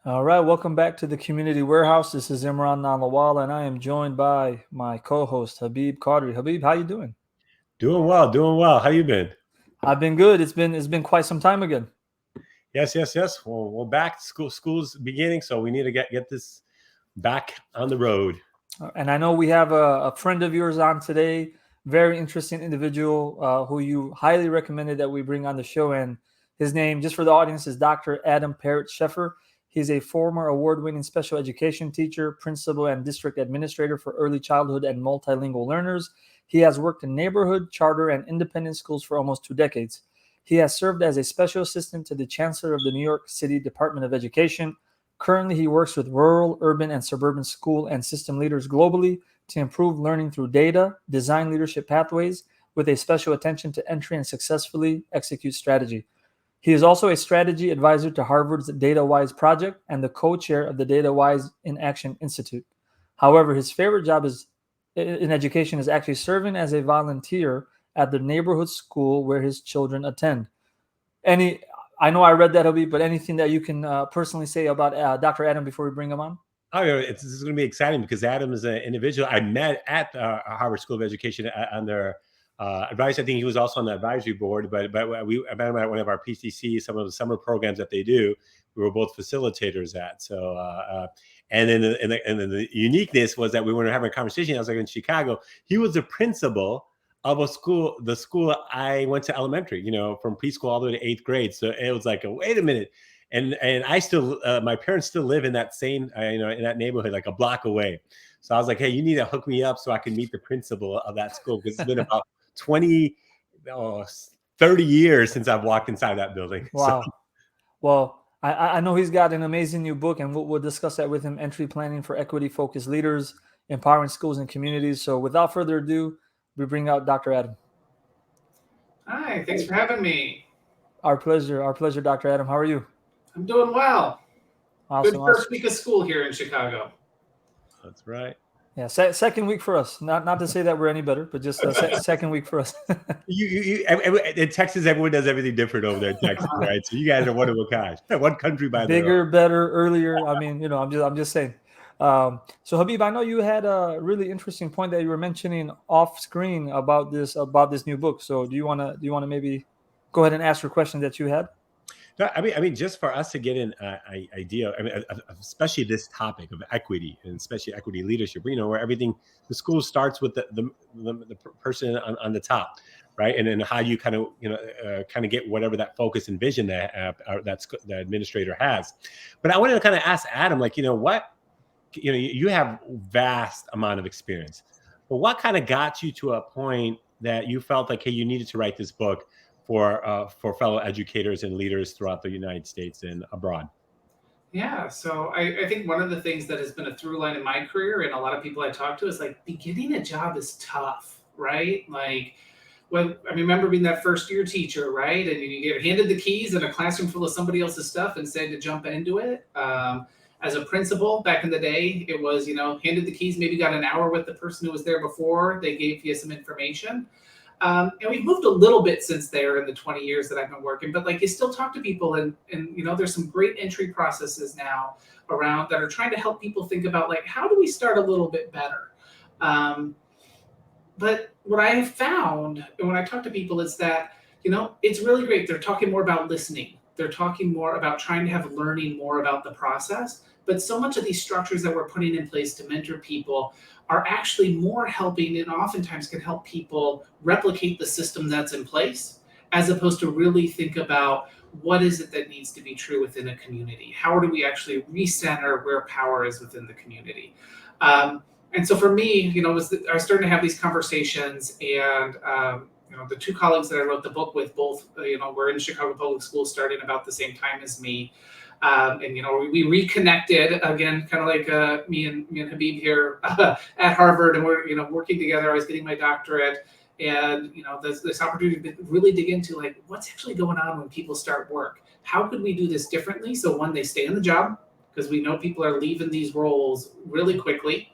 All right, welcome back to the Community Warehouse. This is Imran Nalawala, and I am joined by my co-host Habib Qadri. Habib, how you doing? Doing well, doing well. How you been? I've been good. It's been quite some time again. Yes, yes, yes. Well, we're back. School's beginning, so we need to get this back on the road. And I know we have a friend of yours on today, very interesting individual who you highly recommended that we bring on the show. And his name, just for the audience, is Dr. Adam Parrott-Sheffer. He's a former award-winning special education teacher, principal, and district administrator for early childhood and multilingual learners. He has worked in neighborhood, charter, and independent schools for almost 2 decades. He has served as a special assistant to the chancellor of the New York City Department of Education. Currently, he works with rural, urban, and suburban school and system leaders globally to improve learning through data, design leadership pathways, with a special attention to entry and successfully execute strategy. He is also a strategy advisor to Harvard's DataWise project and the co-chair of the DataWise in Action Institute. However, his favorite job is in education is actually serving as a volunteer at the neighborhood school where his children attend. Any, I know I read that, Habib, but anything that you can personally say about Dr. Adam before we bring him on? Oh, yeah, this is going to be exciting because Adam is an individual I met at Harvard School of Education on their advice. I think he was also on the advisory board, but I met him at one of our PCC, some of the summer programs that they do. We were both facilitators at. And then the uniqueness was that we were having a conversation. I was like in Chicago. He was the principal of the school I went to elementary, from preschool all the way to eighth grade. So it was like, wait a minute. And I still, my parents still live in that same, in that neighborhood, like a block away. So I was like, hey, you need to hook me up so I can meet the principal of that school, because it's been about 20, oh, 30 years since I've walked inside that building. Wow. Well, I know he's got an amazing new book, and we'll discuss that with him. Entry Planning for Equity Focused Leaders, Empowering Schools and Communities. So without further ado, we bring out Dr. Adam. Hi, thanks for having me. Our pleasure, Dr. Adam. How are you? I'm doing well. Good Awesome. first week of school here in Chicago. That's right. Yeah, second week for us. Not to say that we're any better, but just second week for us. In Texas, everyone does everything different over there in Texas, right? So you guys are one of a kind. One country by bigger, better, earlier. I mean, I'm just saying. So Habib, I know you had a really interesting point that you were mentioning off screen about this new book. So do you wanna maybe go ahead and ask your question that you had? No, I mean, just for us to get an idea, I mean, especially this topic of equity, and especially equity leadership, where the school starts with the person on the top, right? And then how you kind of get whatever that focus and vision that the administrator has. But I wanted to kind of ask Adam, like, you have vast amount of experience, but what kind of got you to a point that you felt like, hey, you needed to write this book for fellow educators and leaders throughout the United States and abroad? Yeah, so I think one of the things that has been a through line in my career and a lot of people I talk to is like beginning a job is tough, right? Like, when I remember being that first year teacher, right? And you get handed the keys in a classroom full of somebody else's stuff and said to jump into it. As a principal back in the day, it was, handed the keys, maybe got an hour with the person who was there before, they gave you some information. And we've moved a little bit since there in the 20 years that I've been working, but like you still talk to people and there's some great entry processes now around that are trying to help people think about like, how do we start a little bit better? But what I have found, and when I talk to people, is that, it's really great. They're talking more about listening. They're talking more about trying to have learning more about the process. But so much of these structures that we're putting in place to mentor people are actually more helping and oftentimes can help people replicate the system that's in place, as opposed to really think about what is it that needs to be true within a community? How do we actually recenter where power is within the community? And so for me, I was starting to have these conversations, and the two colleagues that I wrote the book with, both were in Chicago Public Schools starting about the same time as me. And we reconnected again, kind of like me and Habib here at Harvard, and we're working together. I was getting my doctorate, and this opportunity to really dig into like what's actually going on when people start work. How could we do this differently? So one, they stay in the job, because we know people are leaving these roles really quickly,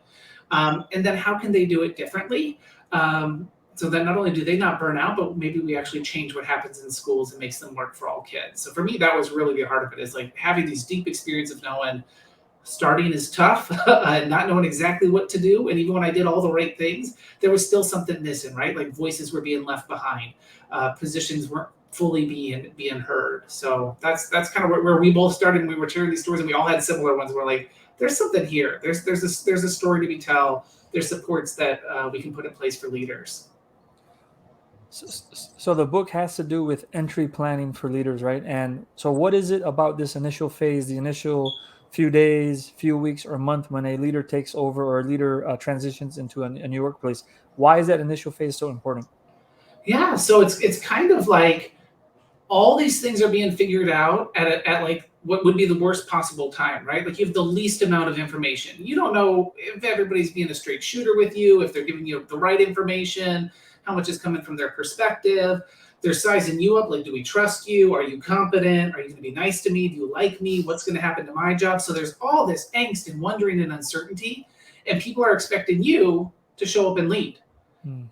and then how can they do it differently? so that not only do they not burn out, but maybe we actually change what happens in schools and makes them work for all kids. So for me, that was really the heart of it, is like having these deep experience of knowing starting is tough and not knowing exactly what to do. And even when I did all the right things, there was still something missing, right? Like voices were being left behind, positions weren't fully being heard. So that's kind of where we both started. And we were sharing these stories, and we all had similar ones. We're like, there's something here. There's a story to be told. There's supports that we can put in place for leaders. So the book has to do with entry planning for leaders, right? And so what is it about this initial phase, the initial few days, few weeks, or month when a leader takes over or a leader transitions into a new workplace? Why is that initial phase so important? Yeah, so it's kind of like all these things are being figured out at like what would be the worst possible time, right? Like you have the least amount of information. You don't know if everybody's being a straight shooter with you, if they're giving you the right information, how much is coming from their perspective. They're sizing you up. Like, do we trust you? Are you competent? Are you going to be nice to me? Do you like me? What's going to happen to my job? So there's all this angst and wondering and uncertainty, and people are expecting you to show up and lead.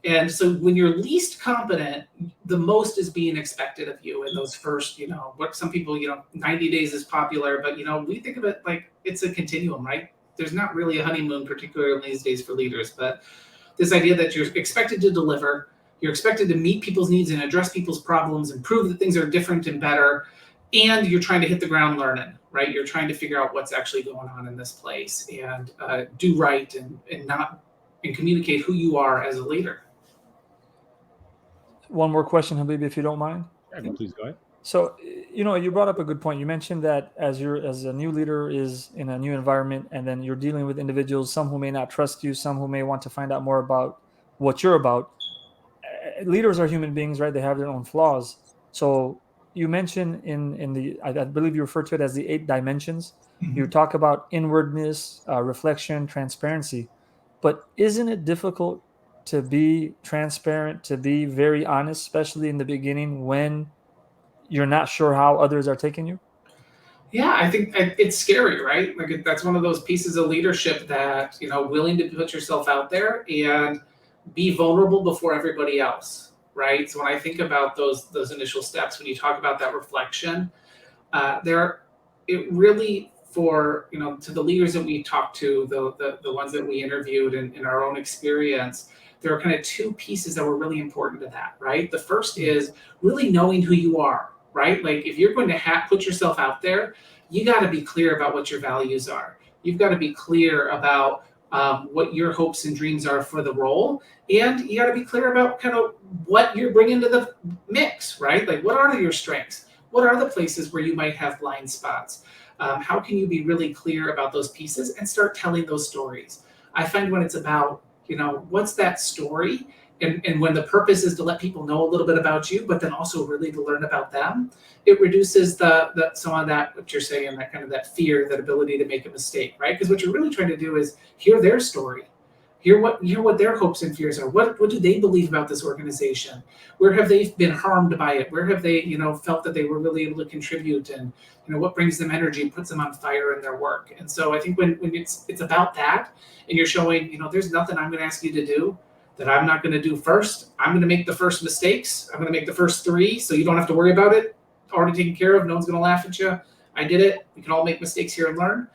And so when you're least competent, the most is being expected of you in those first, what some people, 90 days is popular, but, we think of it like it's a continuum, right? There's not really a honeymoon, particularly these days for leaders, but this idea that you're expected to deliver, you're expected to meet people's needs and address people's problems and prove that things are different and better, and you're trying to hit the ground learning, right? You're trying to figure out what's actually going on in this place and do right and communicate who you are as a leader. One more question, Habib, if you don't mind. Yeah, please go ahead. So, you brought up a good point. You mentioned that as a new leader is in a new environment, and then you're dealing with individuals, some who may not trust you, some who may want to find out more about what you're about. Leaders are human beings, right? They have their own flaws. So you mentioned in the, I believe you refer to it as the 8 dimensions. Mm-hmm. You talk about inwardness, reflection, transparency. But isn't it difficult to be transparent, to be very honest, especially in the beginning when you're not sure how others are taking you? Yeah, I think it's scary, right? Like that's one of those pieces of leadership that, willing to put yourself out there and be vulnerable before everybody else, right? So when I think about those initial steps, when you talk about that reflection, it really for, to the leaders that we talked to, the ones that we interviewed in our own experience, there are kind of 2 pieces that were really important to that, right? The first is really knowing who you are, right? Like if you're going to put yourself out there, you got to be clear about what your values are. You've got to be clear about what your hopes and dreams are for the role. And you got to be clear about kind of what you're bringing to the mix, right? Like what are your strengths? What are the places where you might have blind spots? How can you be really clear about those pieces and start telling those stories? I find when it's about, what's that story? And when the purpose is to let people know a little bit about you, but then also really to learn about them, it reduces some of that, what you're saying, that kind of that fear, that ability to make a mistake, right? Because what you're really trying to do is hear their story, hear what their hopes and fears are. What do they believe about this organization? Where have they been harmed by it? Where have they, felt that they were really able to contribute? And what brings them energy, puts them on fire in their work? And so I think when it's about that, and you're showing, there's nothing I'm going to ask you to do that I'm not going to do first. I'm going to make the first mistakes. I'm going to make the first 3, so you don't have to worry about it. Already taken care of. No one's going to laugh at you. I did it. We can all make mistakes here and learn.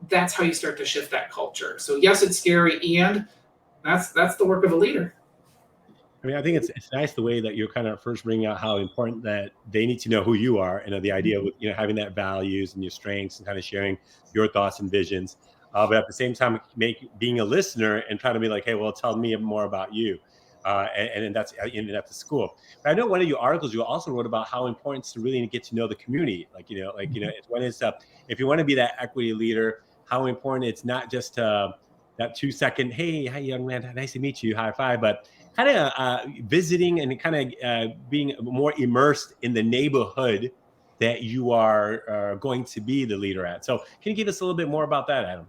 That's how you start to shift that culture. So yes, it's scary, and that's the work of a leader. I mean, I think it's nice the way that you're kind of first bringing out how important that they need to know who you are, and the idea of having that values and your strengths and kind of sharing your thoughts and visions. But at the same time, being a listener and trying to be like, hey, well, tell me more about you. And that's at the school. But I know one of your articles you also wrote about how important it's to really get to know the community. If you want to be that equity leader, how important it's not just that 2-second, hey, hi, young man, nice to meet you, high five, but kind of visiting and kind of being more immersed in the neighborhood that you are going to be the leader at. So can you give us a little bit more about that, Adam?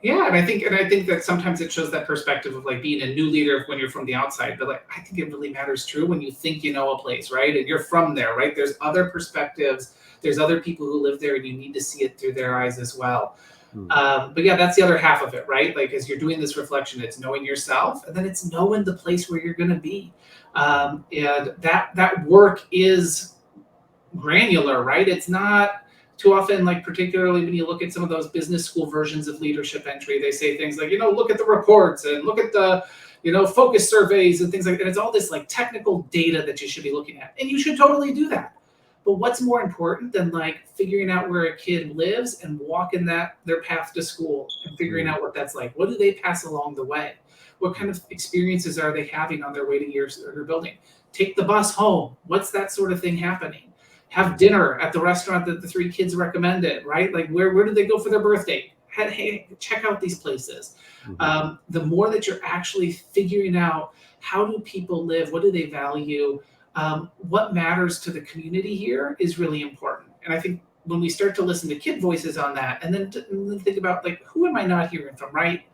Yeah, and I think that sometimes it shows that perspective of like being a new leader when you're from the outside, but like I think it really matters too when you think you know a place, right? And you're from there, right? There's other perspectives, there's other people who live there, and you need to see it through their eyes as well. Mm. But yeah, that's the other half of it, right? Like as you're doing this reflection, it's knowing yourself, and then it's knowing the place where you're going to be. And that work is granular, right? It's not too often, like particularly when you look at some of those business school versions of leadership entry, they say things like, look at the reports and look at the, focus surveys and things like that. And it's all this like technical data that you should be looking at, and you should totally do that. But what's more important than like figuring out where a kid lives and walking their path to school and figuring out what that's like? What do they pass along the way? What kind of experiences are they having on their way to your building? Take the bus home. What's that sort of thing happening? Have dinner at the restaurant that the 3 kids recommended, right? Like where do they go for their birthday? Hey, check out these places. The more that you're actually figuring out how do people live, what do they value, what matters to the community here is really important. And I think when we start to listen to kid voices on that, and then think about like, who am I not hearing from, right?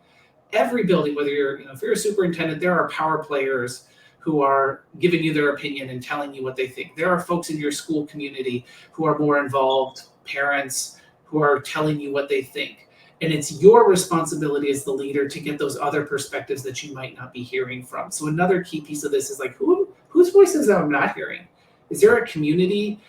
Every building, whether you're, if you're a superintendent, there are power players who are giving you their opinion and telling you what they think. There are folks in your school community who are more involved, parents who are telling you what they think. And it's your responsibility as the leader to get those other perspectives that you might not be hearing from. So another key piece of this is like, whose voices am I not hearing? Is there a community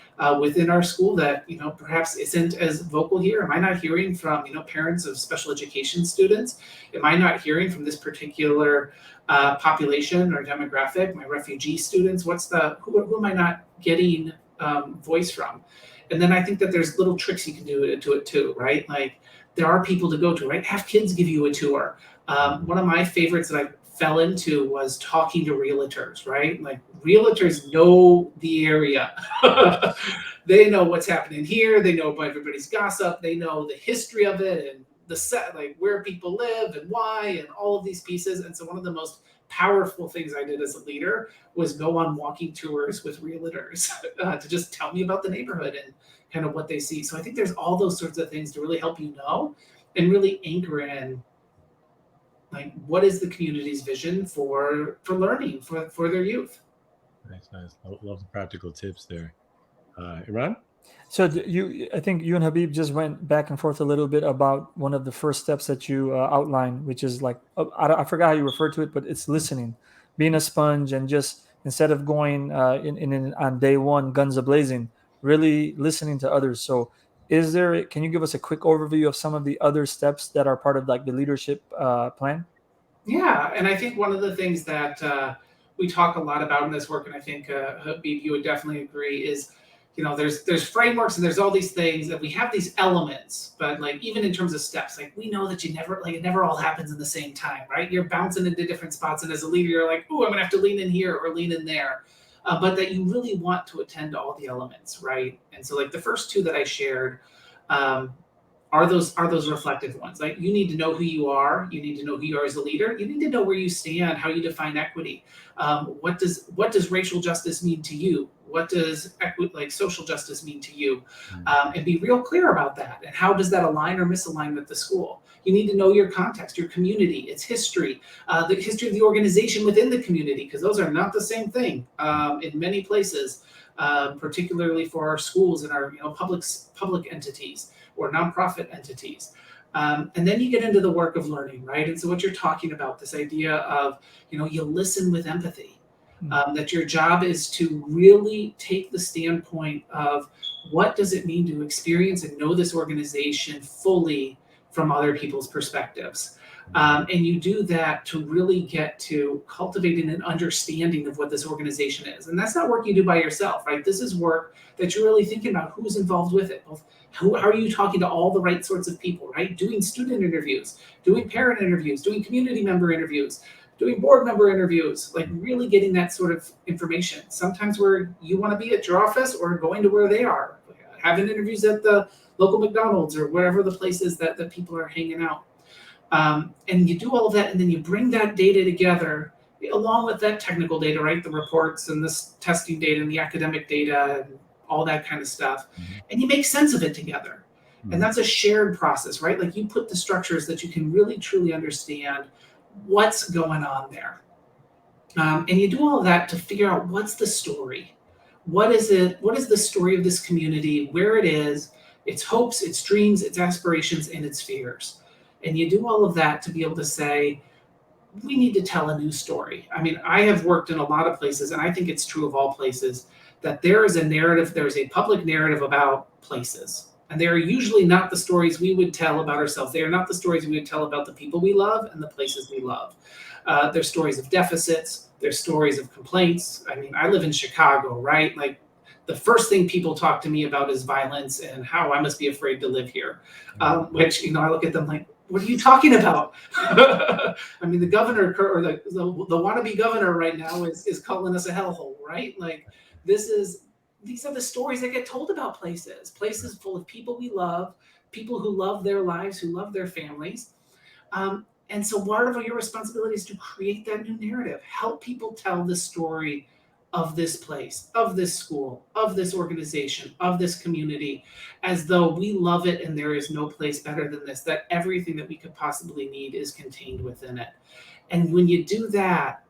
within our school that perhaps isn't as vocal here? Am I not hearing from parents of special education students? Am I not hearing from this particular population or demographic? My refugee students? Who am I not getting voice from? And then I think that there's little tricks you can do to it too, right? Like there are people to go to, right? Have kids give you a tour. One of my favorites that I fell into was talking to realtors, right? Like realtors know the area. They know what's happening here. They know about everybody's gossip. They know the history of it and like where people live and why and all of these pieces. And so one of the most powerful things I did as a leader was go on walking tours with realtors to just tell me about the neighborhood and kind of what they see. So I think there's all those sorts of things to really help you know and really anchor in like what is the community's vision for learning for their youth. Nice. Love the practical tips there. Iran? So I think you and Habib just went back and forth a little bit about one of the first steps that you outlined, which is like, I forgot how you referred to it, but it's listening, being a sponge, and just instead of going on day one, guns a-blazing, really listening to others. So can you give us a quick overview of some of the other steps that are part of like the leadership plan? Yeah, and I think one of the things that we talk a lot about in this work, and I think Habib, you would definitely agree, is there's frameworks and there's all these things that we have these elements, but like even in terms of steps, like we know that it never all happens in the same time, right? You're bouncing into different spots, and as a leader, you're like, oh, I'm gonna have to lean in here or lean in there, but that you really want to attend to all the elements, right? And so like the first 2 that I shared. Are those reflective ones. Like you need to know who you are. You need to know who you are as a leader. You need to know where you stand, how you define equity. What does racial justice mean to you? What does social justice mean to you? And be real clear about that. And how does that align or misalign with the school? You need to know your context, your community, its history, the history of the organization within the community, because those are not the same thing in many places, particularly for our schools and our public entities or nonprofit entities. And then you get into the work of learning, right? And so what you're talking about, this idea of, you listen with empathy, that your job is to really take the standpoint of what does it mean to experience and know this organization fully from other people's perspectives. And you do that to really get to cultivating an understanding of what this organization is. And that's not work you do by yourself, right? This is work that you're really thinking about who's involved with it. How are you talking to all the right sorts of people, right? Doing student interviews, doing parent interviews, doing community member interviews, doing board member interviews, like really getting that sort of information. Sometimes where you want to be at your office or going to where they are, having interviews at the local McDonald's or wherever the place is that the people are hanging out. And you do all of that, and then you bring that data together along with that technical data, right? The reports and this testing data and the academic data and all that kind of stuff. And you make sense of it together. And that's a shared process, right? Like you put the structures that you can really, truly understand what's going on there. And you do all of that to figure out what's the story. What is it? What is the story of this community? Where it is, its hopes, its dreams, its aspirations, and its fears. And you do all of that to be able to say, we need to tell a new story. I mean, I have worked in a lot of places, and I think it's true of all places, that there is a narrative, there's a public narrative about places. And they are usually not the stories we would tell about ourselves. They are not the stories we would tell about the people we love and the places we love. They're stories of deficits, they're stories of complaints. I mean, I live in Chicago, right? Like, the first thing people talk to me about is violence and how I must be afraid to live here. Which, you know, I look at them like, what are you talking about? I mean, the governor or the wannabe governor right now is calling us a hellhole, right? Like, these are the stories that get told about places full of people we love, people who love their lives, who love their families. And so part of your responsibility is to create that new narrative, help people tell the story of this place, of this school, of this organization, of this community, as though we love it and there is no place better than this, that everything that we could possibly need is contained within it. And when you do that,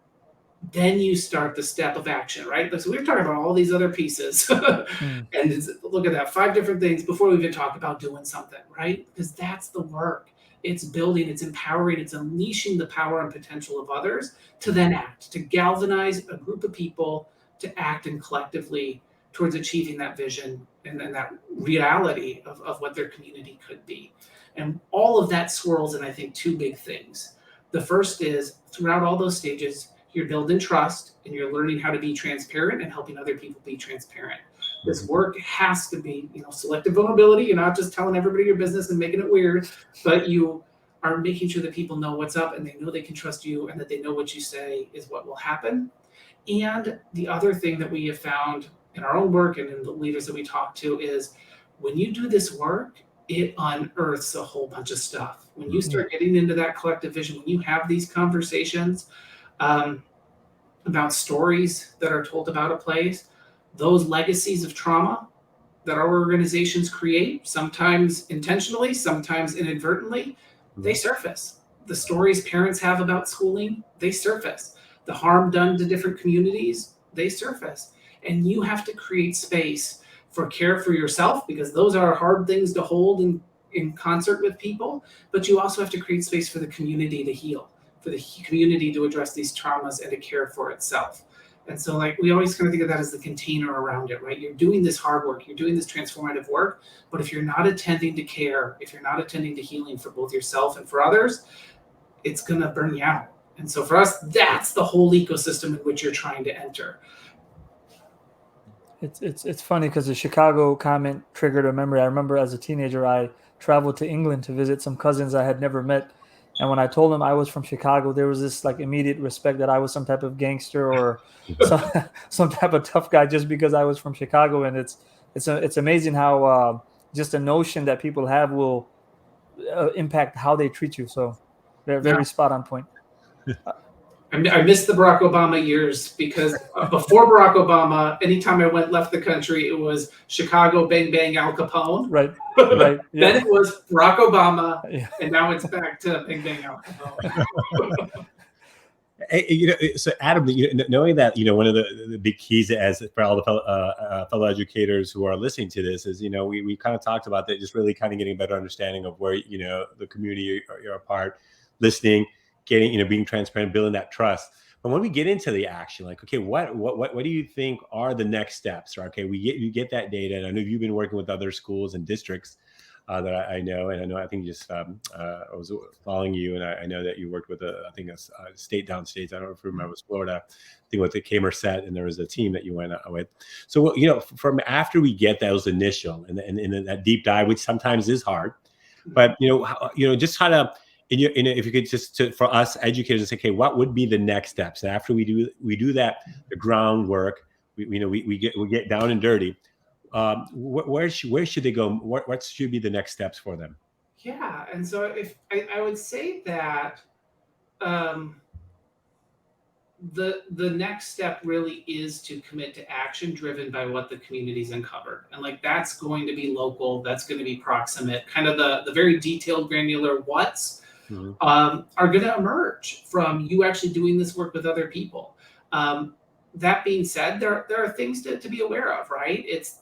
then you start the step of action, right? So we're talking about all these other pieces. And look at that, 5 different things before we even talk about doing something, right? Because that's the work. It's building, it's empowering, it's unleashing the power and potential of others to then act, to galvanize a group of people to act and collectively towards achieving that vision and that reality of what their community could be. And all of that swirls in, I think, 2 big things. The first is, throughout all those stages, you're building trust and you're learning how to be transparent and helping other people be transparent. This work has to be, you know, selective vulnerability. You're not just telling everybody your business and making it weird, but you are making sure that people know what's up and they know they can trust you and that they know what you say is what will happen. And the other thing that we have found in our own work and in the leaders that we talk to is, when you do this work, it unearths a whole bunch of stuff. When you start getting into that collective vision, when you have these conversations about stories that are told about a place, those legacies of trauma that our organizations create, sometimes intentionally, sometimes inadvertently, they surface. The stories parents have about schooling, they surface. The harm done to different communities, they surface. And you have to create space for care for yourself, because those are hard things to hold in concert with people, but you also have to create space for the community to heal, for the community to address these traumas and to care for itself. And so, like, we always kind of think of that as the container around it, right? You're doing this hard work, you're doing this transformative work, but if you're not attending to care, if you're not attending to healing for both yourself and for others, it's going to burn you out. And so for us, that's the whole ecosystem in which you're trying to enter. It's funny because the Chicago comment triggered a memory. I remember as a teenager, I traveled to England to visit some cousins I had never met. And when I told them I was from Chicago, there was this like immediate respect that I was some type of gangster or some type of tough guy just because I was from Chicago. And it's amazing how just a notion that people have will impact how they treat you. So they're very spot on point. I missed the Barack Obama years because before Barack Obama, anytime I left the country, it was Chicago, bang, bang, Al Capone. Right. Yeah. Then it was Barack Obama, and now it's back to bang, bang, Al Capone. So Adam, knowing that, one of the big keys as for all the fellow educators who are listening to this is, we kind of talked about that, just really kind of getting a better understanding of where, the community you're a part, listening, getting, being transparent, building that trust. But when we get into the action, like, okay, what do you think are the next steps? Or, okay, you get that data, and I know you've been working with other schools and districts that I know, and I think just I was following you, and I know that you worked with a state downstate. I don't know if you remember, it was Florida. I think with the Kamer set, and there was a team that you went with. So from after we get those initial and that deep dive, which sometimes is hard, but just kind of. If you could just for us educators say, okay, what would be the next steps? And after we do that, the groundwork, we get down and dirty. Where should they go? What should be the next steps for them? Yeah, and so if I would say that the next step really is to commit to action driven by what the community's uncovered, and like that's going to be local, that's going to be proximate, kind of the very detailed, granular what's. Are going to emerge from you actually doing this work with other people. that being said, there are things to be aware of, right? It's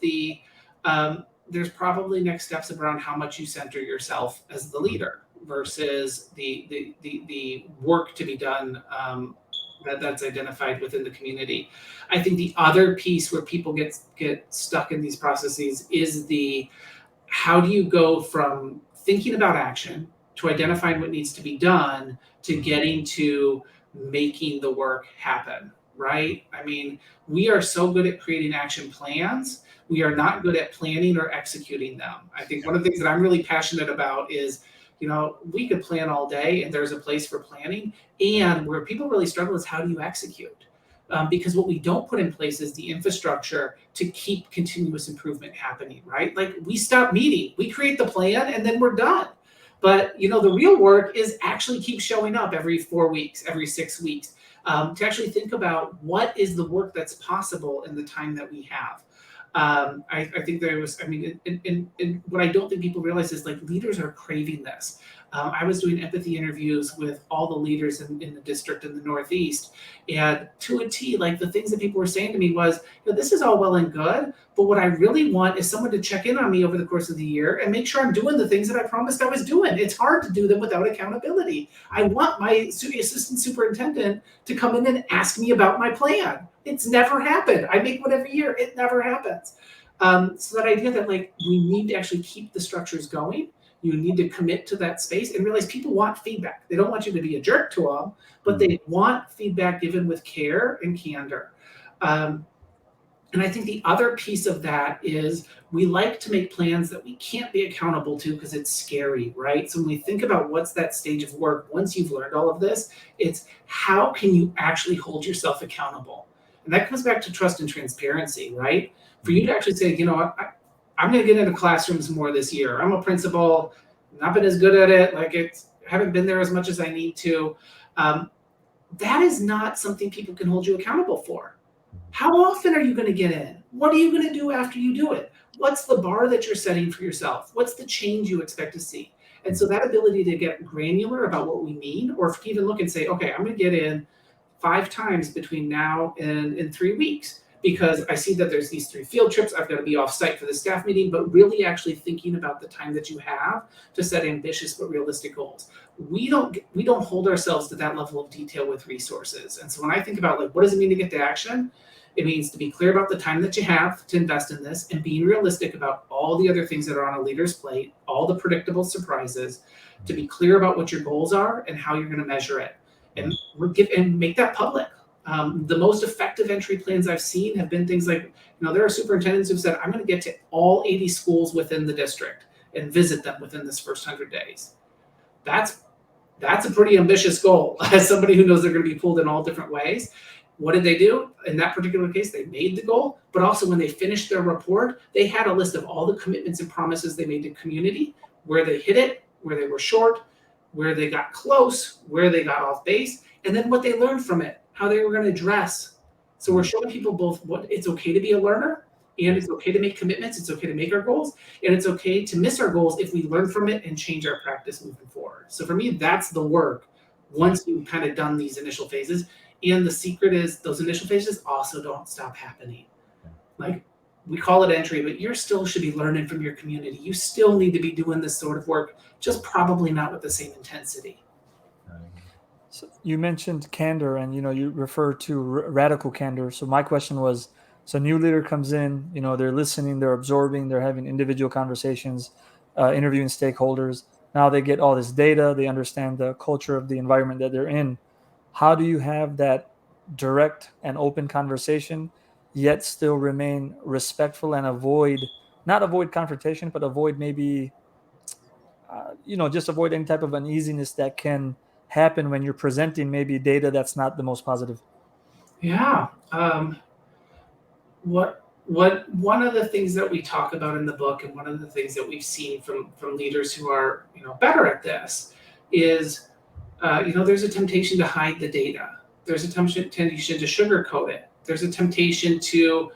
there's probably next steps around how much you center yourself as the leader versus the work to be done, that's identified within the community. I think the other piece where people get stuck in these processes is how do you go from thinking about action to identifying what needs to be done to getting to making the work happen, right? I mean, we are so good at creating action plans. We are not good at planning or executing them. I think one of the things that I'm really passionate about is, we could plan all day and there's a place for planning. And where people really struggle is, how do you execute? Because what we don't put in place is the infrastructure to keep continuous improvement happening, right? Like, we stop meeting, we create the plan, and then we're done. But the real work is actually keep showing up every 4 weeks, every 6 weeks, to actually think about what is the work that's possible in the time that we have. I think and what I don't think people realize is, like, leaders are craving this. I was doing empathy interviews with all the leaders in the district in the Northeast, and to a T, like, the things that people were saying to me was, this is all well and good, but what I really want is someone to check in on me over the course of the year and make sure I'm doing the things that I promised I was doing. It's hard to do them without accountability. I want my assistant superintendent to come in and ask me about my plan. It's never happened. I make one every year. It never happens. So that idea that, like, we need to actually keep the structures going. You need to commit to that space and realize people want feedback. They don't want you to be a jerk to them, but they want feedback given with care and candor. And I think the other piece of that is, we like to make plans that we can't be accountable to because it's scary, right? So when we think about what's that stage of work, once you've learned all of this, it's how can you actually hold yourself accountable? And that comes back to trust and transparency, right? For you to actually say, I'm going to get into classrooms more this year. I'm a principal, not been as good at it. Like, haven't been there as much as I need to. That is not something people can hold you accountable for. How often are you going to get in? What are you going to do after you do it? What's the bar that you're setting for yourself? What's the change you expect to see? And so that ability to get granular about what we mean, or even look and say, okay, I'm going to get in 5 times between now and in 3 weeks, because I see that there's these 3 field trips. I've got to be off site for the staff meeting, but really actually thinking about the time that you have to set ambitious but realistic goals. We don't hold ourselves to that level of detail with resources. And so when I think about, like, what does it mean to get to action? It means to be clear about the time that you have to invest in this, and being realistic about all the other things that are on a leader's plate, all the predictable surprises, to be clear about what your goals are and how you're going to measure it, and make that public. The most effective entry plans I've seen have been things like, there are superintendents who've said, I'm going to get to all 80 schools within the district and visit them within this first 100 days. That's a pretty ambitious goal as somebody who knows they're going to be pulled in all different ways. What did they do? In that particular case, they made the goal, but also when they finished their report, they had a list of all the commitments and promises they made to community, where they hit it, where they were short, where they got close, where they got off base, and then what they learned from it, how they were going to address. So we're showing people both what it's okay to be a learner, and it's okay to make commitments. It's okay to make our goals, and it's okay to miss our goals if we learn from it and change our practice moving forward. So for me, that's the work once you've kind of done these initial phases. And the secret is, those initial phases also don't stop happening. Like, we call it entry, but you still should be learning from your community. You still need to be doing this sort of work, just probably not with the same intensity. So you mentioned candor, and you refer to radical candor. So my question was, so new leader comes in, they're listening, they're absorbing, they're having individual conversations, interviewing stakeholders. Now they get all this data, they understand the culture of the environment that they're in. How do you have that direct and open conversation, yet still remain respectful and not avoid confrontation, but avoid maybe, just avoid any type of uneasiness that can happen when you're presenting maybe data that's not the most positive? Yeah. One of the things that we talk about in the book, and one of the things that we've seen from leaders who are better at this, is there's a temptation to hide the data. There's a temptation to sugarcoat it. There's a temptation to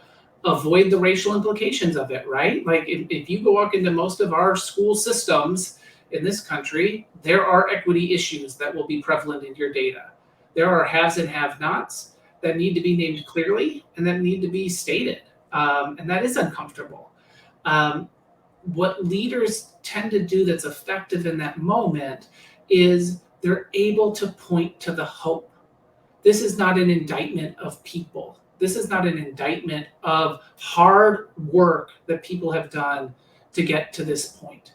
avoid the racial implications of it, right? Like, if you go walk into most of our school systems in this country, there are equity issues that will be prevalent in your data. There are haves and have-nots. that need to be named clearly and that need to be stated. And that is uncomfortable. What leaders tend to do that's effective in that moment is they're able to point to the hope. This is not an indictment of people. This is not an indictment of hard work that people have done to get to this point.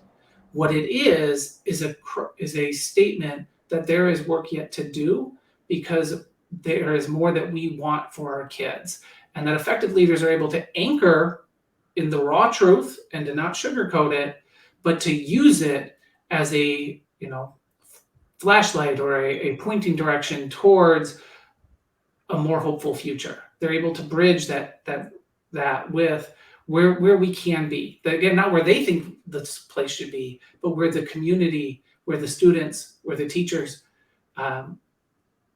What it is a statement that there is work yet to do, because there is more that we want for our kids. And that effective leaders are able to anchor in the raw truth and to not sugarcoat it, but to use it as a, flashlight or a pointing direction towards a more hopeful future. They're able to bridge that with where we can be. Again, not where they think this place should be, but where the community, where the students, where the teachers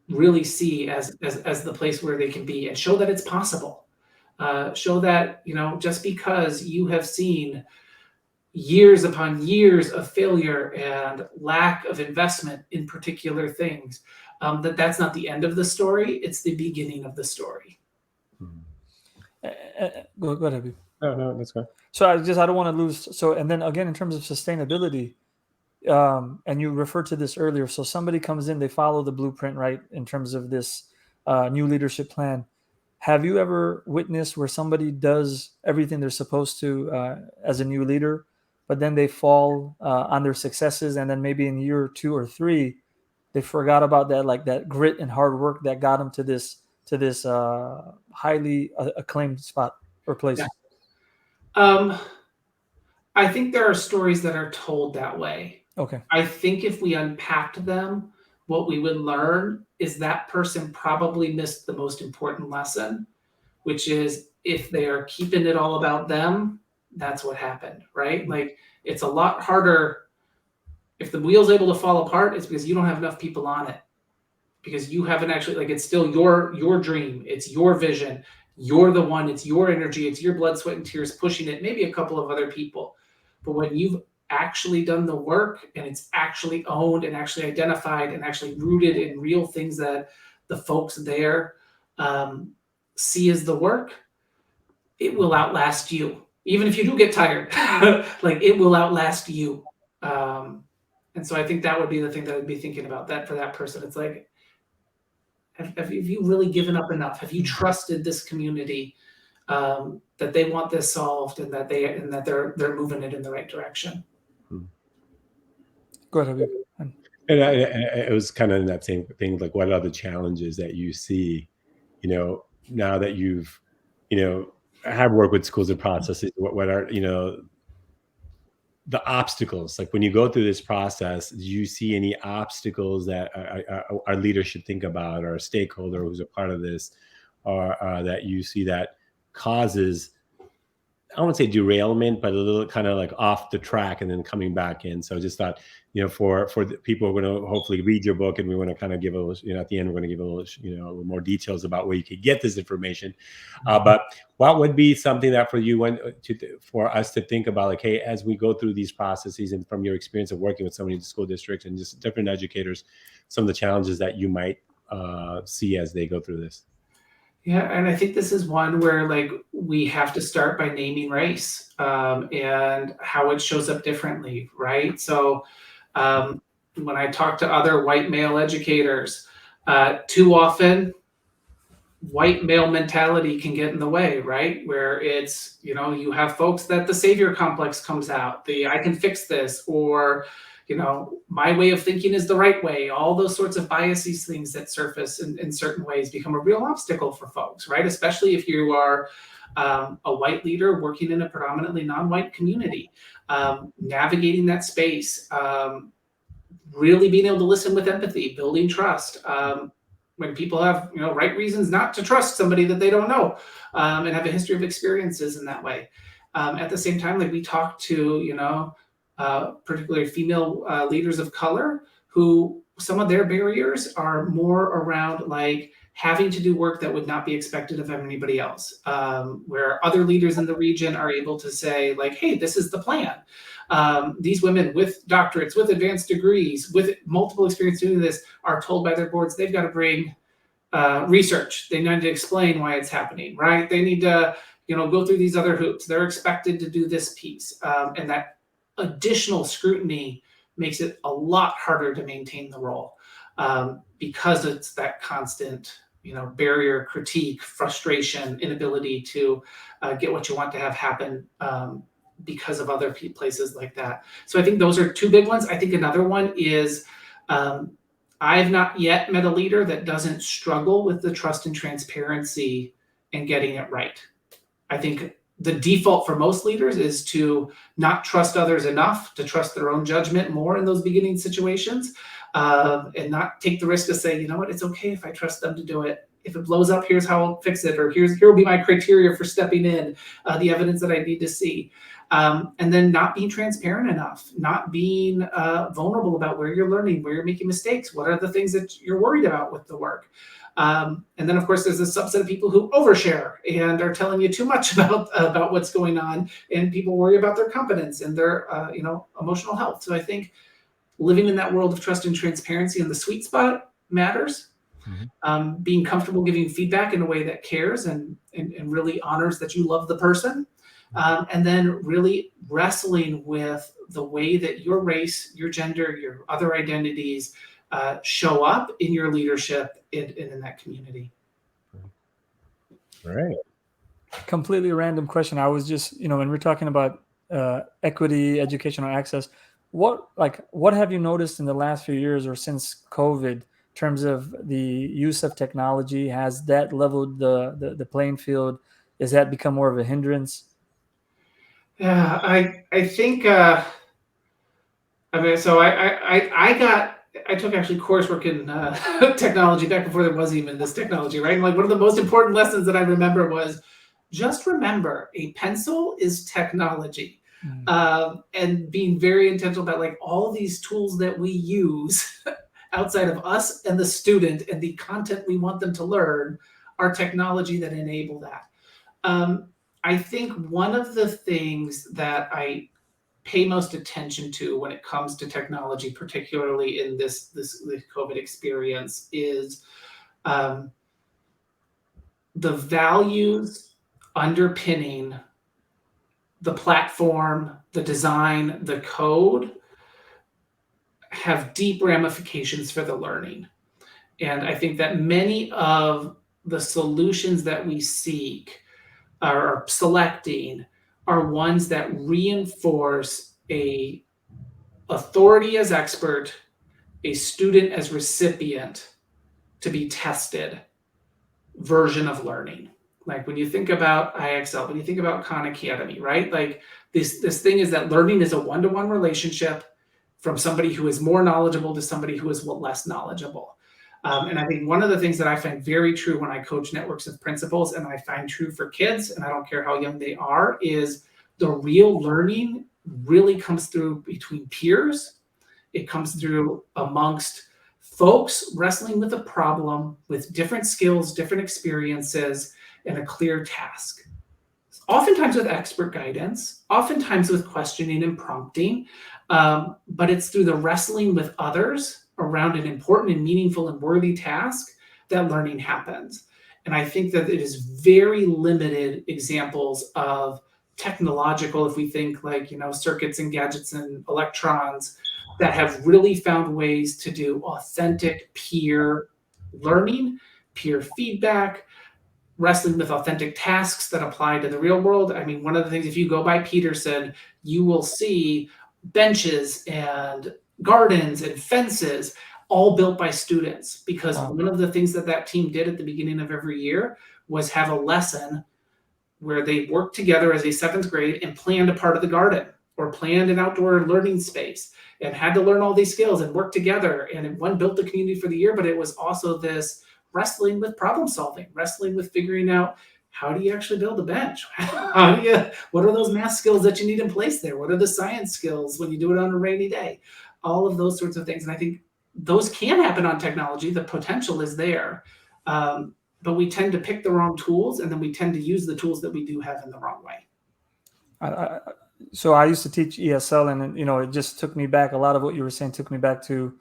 really see as the place where they can be, and show that it's possible. Show that, just because you have seen years upon years of failure and lack of investment in particular things, that's not the end of the story. It's the beginning of the story. Go ahead, Habib. No, that's good. So I don't want to lose. So, and then again, in terms of sustainability, and you referred to this earlier. So somebody comes in, they follow the blueprint, right, in terms of this new leadership plan. Have you ever witnessed where somebody does everything they're supposed to as a new leader, but then they fall on their successes, and then maybe in year 2 or 3, they forgot about that, like that grit and hard work that got them to this highly acclaimed spot or place? Yeah. I think there are stories that are told that way. Okay. I think if we unpacked them, what we would learn is that person probably missed the most important lesson, which is if they are keeping it all about them, that's what happened, right? Mm-hmm. Like, it's a lot harder. If the wheel's able to fall apart, it's because you don't have enough people on it, because you haven't actually, like, it's still your dream. It's your vision. You're the one, it's your energy, it's your blood, sweat, and tears pushing it, maybe a couple of other people. But when you've actually done the work and it's actually owned and actually identified and actually rooted in real things that the folks there see as the work, it will outlast you. Even if you do get tired, like, it will outlast you. And so I think that would be the thing that I'd be thinking about, that for that person. It's like, have you really given up enough? Have you trusted this community that they want this solved and that they're moving it in the right direction? Go ahead, Habib. And it was kind of in that same thing, like, what are the challenges that you see, now that you've, have worked with schools and processes? What are, the obstacles? Like, when you go through this process, do you see any obstacles that our leaders should think about, or a stakeholder who's a part of this, or that you see that causes, I won't say derailment, but a little kind of like off the track and then coming back in? So I just thought, for the people who are going to hopefully read your book, and we want to kind of give a little, at the end, we're going to give a little more details about where you could get this information. But what would be something that for you for us to think about, like, hey, as we go through these processes, and from your experience of working with so many school districts and just different educators, some of the challenges that you might see as they go through this? Yeah, and I think this is one where, like, we have to start by naming race and how it shows up differently, right? So when I talk to other white male educators, too often white male mentality can get in the way, right? Where it's, you have folks that the savior complex comes out, I can fix this, or, my way of thinking is the right way. All those sorts of biases, things that surface in certain ways, become a real obstacle for folks, right? Especially if you are a white leader working in a predominantly non-white community, navigating that space, really being able to listen with empathy, building trust. When people have, right reasons not to trust somebody that they don't know, and have a history of experiences in that way. At the same time, like, we talk to, particularly female leaders of color, who some of their barriers are more around, like, having to do work that would not be expected of anybody else, where other leaders in the region are able to say, like, hey, this is the plan. These women with doctorates, with advanced degrees, with multiple experience doing this, are told by their boards they've got to bring research. They need to explain why it's happening, right? They need to, go through these other hoops. They're expected to do this piece. And that additional scrutiny makes it a lot harder to maintain the role because it's that constant, barrier, critique, frustration, inability to get what you want to have happen because of other places like that. So I think those are two big ones. I think another one is I've not yet met a leader that doesn't struggle with the trust and transparency and getting it right. I think the default for most leaders is to not trust others enough, to trust their own judgment more in those beginning situations, and not take the risk to say, you know what, it's okay if I trust them to do it. If it blows up, here's how I'll fix it, or here will be my criteria for stepping in, the evidence that I need to see. And then not being transparent enough, not being vulnerable about where you're learning, where you're making mistakes, what are the things that you're worried about with the work. And then, of course, there's a subset of people who overshare and are telling you too much about what's going on, and people worry about their competence and their emotional health. So I think living in that world of trust and transparency and the sweet spot matters. Mm-hmm. Being comfortable giving feedback in a way that cares and really honors that you love the person. And then really wrestling with the way that your race, your gender, your other identities show up in your leadership in that community. All right. Completely random question. I was just, when we're talking about equity, educational access, what have you noticed in the last few years or since COVID in terms of the use of technology? Has that leveled the playing field? Has that become more of a hindrance? Yeah, I think so I took actually coursework in technology back before there was even this technology, right? And like one of the most important lessons that I remember was just remember a pencil is technology. And being very intentional about like all these tools that we use outside of us and the student and the content we want them to learn are technology that enable that. I think one of the things that I pay most attention to when it comes to technology, particularly in this COVID experience, is the values underpinning the platform, the design, the code have deep ramifications for the learning. And I think that many of the solutions that we seek are selecting are ones that reinforce a authority as expert, a student as recipient to be tested version of learning. Like when you think about IXL, when you think about Khan Academy, right? Like this thing is that learning is a one-to-one relationship from somebody who is more knowledgeable to somebody who is less knowledgeable. And I think one of the things that I find very true when I coach networks of principals, and I find true for kids, and I don't care how young they are, is the real learning really comes through between peers. It comes through amongst folks wrestling with a problem with different skills, different experiences, and a clear task. Oftentimes with expert guidance, oftentimes with questioning and prompting, but it's through the wrestling with others around an important and meaningful and worthy task that learning happens. And I think that it is very limited examples of technological, if we think like, circuits and gadgets and electrons, that have really found ways to do authentic peer learning, peer feedback, wrestling with authentic tasks that apply to the real world. I mean, one of the things, if you go by Peterson, you will see benches and gardens and fences all built by students, because one of the things that team did at the beginning of every year was have a lesson where they worked together as a 7th grade and planned a part of the garden or planned an outdoor learning space and had to learn all these skills and work together. And one built the community for the year, but it was also this wrestling with problem solving, wrestling with figuring out, how do you actually build a bench? What are those math skills that you need in place there? What are the science skills when you do it on a rainy day? All of those sorts of things. And I think those can happen on technology. The potential is there. But we tend to pick the wrong tools, and then we tend to use the tools that we do have in the wrong way. So I used to teach ESL, and it just took me back. A lot of what you were saying took me back to,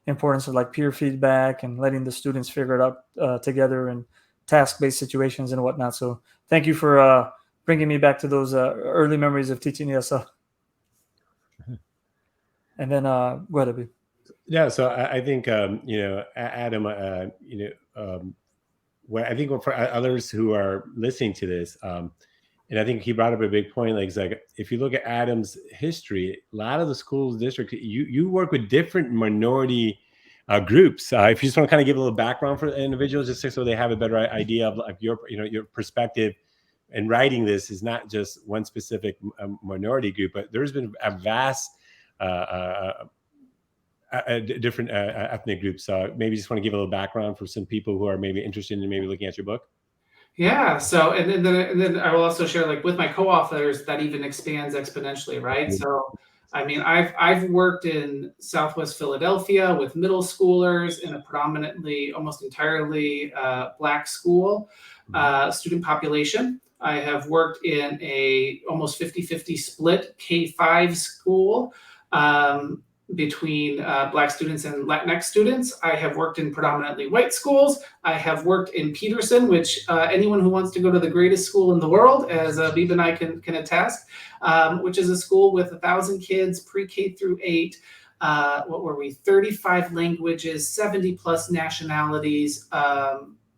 importance of like peer feedback and letting the students figure it out together and task-based situations and whatnot. So thank you for bringing me back to those early memories of teaching ESL. And then go ahead, Abhi. Yeah, so I think Adam, what I think for others who are listening to this, and I think he brought up a big point. Like, it's like if you look at Adam's history, a lot of the schools district, you work with different minority groups. If you just want to kind of give a little background for individuals, just so they have a better idea of like your perspective. And writing this is not just one specific minority group, but there's been a vast different ethnic groups. Maybe just want to give a little background for some people who are maybe interested in maybe looking at your book. Yeah. So, and then I will also share, like, with my co-authors, that even expands exponentially, right? So, I mean, I've worked in Southwest Philadelphia with middle schoolers in a predominantly, almost entirely Black school student population. I have worked in a almost 50-50 split K-5 school between Black students and Latinx students. I have worked in predominantly white schools. I have worked in Peterson, which anyone who wants to go to the greatest school in the world, as Bib and I can attest, which is a school with 1,000 kids, pre-K through 8. What were we? 35 languages, 70 plus nationalities.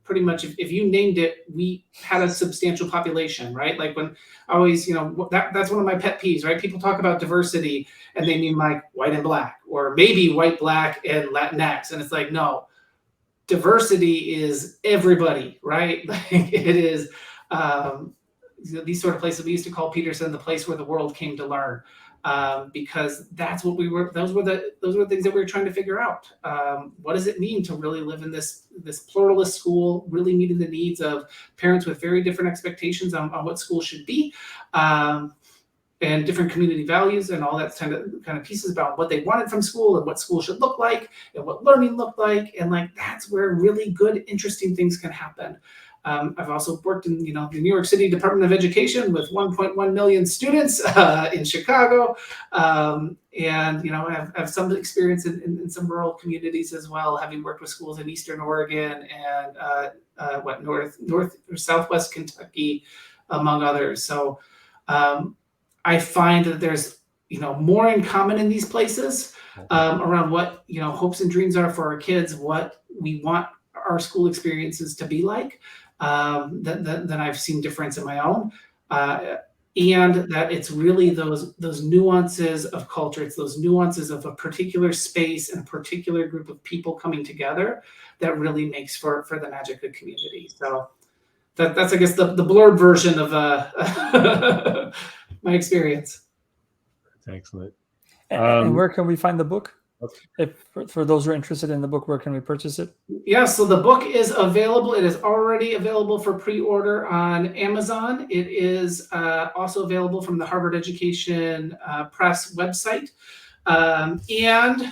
Pretty much, if you named it, we had a substantial population, right? Like, when I always, that's one of my pet peeves, right? People talk about diversity and they mean like white and Black, or maybe white, Black, and Latinx. And it's like, no, diversity is everybody, right? Like, it is these sort of places. We used to call Peterson the place where the world came to learn. Because that's what those were the things that we were trying to figure out. What does it mean to really live in this pluralist school, really meeting the needs of parents with very different expectations on what school should be, and different community values, and all that kind of pieces about what they wanted from school and what school should look like and what learning looked like. And like, that's where really good, interesting things can happen. I've also worked in, the New York City Department of Education with 1.1 million students in Chicago, and I have some experience in some rural communities as well, having worked with schools in Eastern Oregon and North or Southwest Kentucky, among others. So I find that there's more in common in these places around what hopes and dreams are for our kids, what we want our school experiences to be like. Than I've seen difference in my own, and that it's really those nuances of culture, it's those nuances of a particular space and a particular group of people coming together that really makes for the magic of community. So that's I guess the blurred version of my experience. That's excellent. And where can we find the book? If for those who are interested in the book, where can we purchase it? Yeah, so the book is available. It is already available for pre-order on Amazon. It is also available from the Harvard Education Press website. And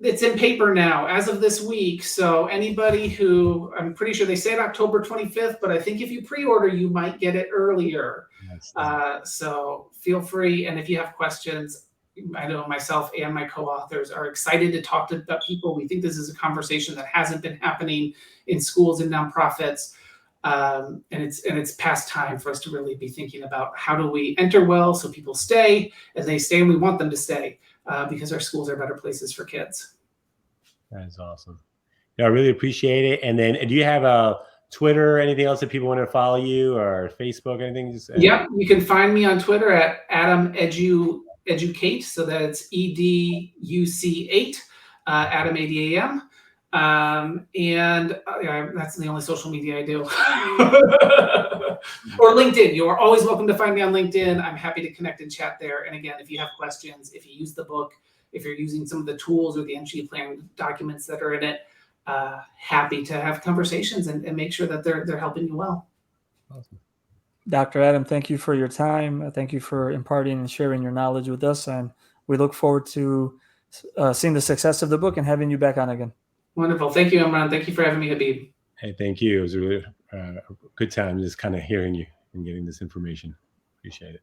it's in paper now as of this week. So anybody who, I'm pretty sure they said October 25th, but I think if you pre-order, you might get it earlier. So feel free. And if you have questions, I know myself and my co-authors are excited to talk to people. We think this is a conversation that hasn't been happening in schools and nonprofits. And it's past time for us to really be thinking about how do we enter well so people stay, and they stay and we want them to stay because our schools are better places for kids. That is awesome. Yeah, I really appreciate it. And then, do you have a Twitter or anything else that people want to follow you, or Facebook, anything? Yeah, you can find me on Twitter at Adam Educate, so that's EDUC8, Adam ADAM, and that's the only social media I do. Or LinkedIn. You are always welcome to find me on LinkedIn. I'm happy to connect and chat there. And again, if you have questions, if you use the book, if you're using some of the tools or the entry plan documents that are in it, happy to have conversations and make sure that they're helping you well. Awesome. Dr. Adam, thank you for your time. Thank you for imparting and sharing your knowledge with us. And we look forward to seeing the success of the book and having you back on again. Wonderful. Thank you, Imran. Thank you for having me, Habib. Hey, thank you. It was a really good time just kind of hearing you and getting this information. Appreciate it.